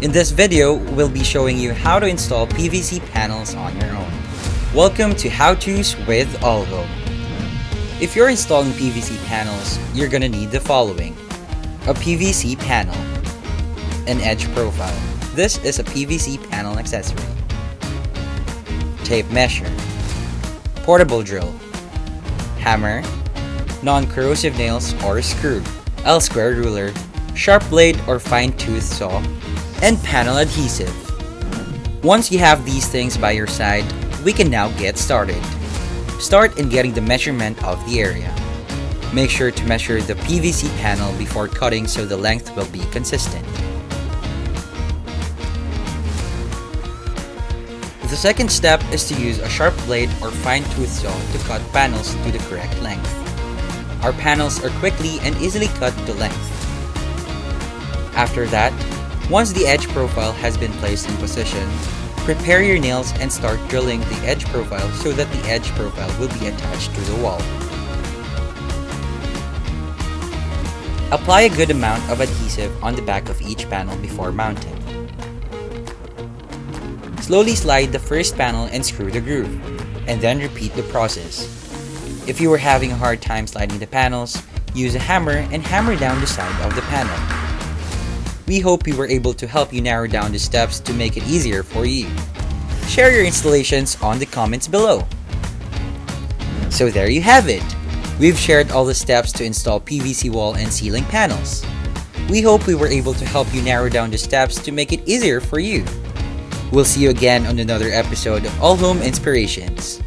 In this video, we'll be showing you how to install PVC panels on your own. Welcome to How To's with AllHome. If you're installing PVC panels, you're gonna need the following: a PVC panel, an edge profile. This is a PVC panel accessory. Tape measure, portable drill, hammer, non-corrosive nails or screw, L-square ruler, sharp blade or fine-tooth saw, and panel adhesive. Once you have these things by your side, we can now get started. Start in getting the measurement of the area. Make sure to measure the PVC panel before cutting so the length will be consistent. The second step is to use a sharp blade or fine-tooth saw to cut panels to the correct length. Our panels are quickly and easily cut to length. After that, once the edge profile has been placed in position, prepare your nails and start drilling the edge profile so that the edge profile will be attached to the wall. Apply a good amount of adhesive on the back of each panel before mounting. Slowly slide the first panel and screw the groove, and then repeat the process. If you were having a hard time sliding the panels, use a hammer and hammer down the side of the panel. We hope we were able to help you narrow down the steps to make it easier for you. Share your installations on the comments below. So there you have it. We've shared all the steps to install PVC wall and ceiling panels. We hope we were able to help you narrow down the steps to make it easier for you. We'll see you again on another episode of AllHome Inspirations.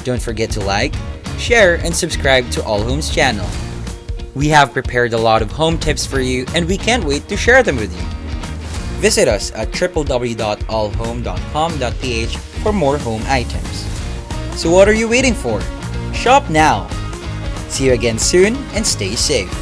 Don't forget to like, share, and subscribe to AllHome's channel. We have prepared a lot of home tips for you and we can't wait to share them with you. Visit us at www.allhome.com.ph for more home items. So what are you waiting for? Shop now! See you again soon and stay safe.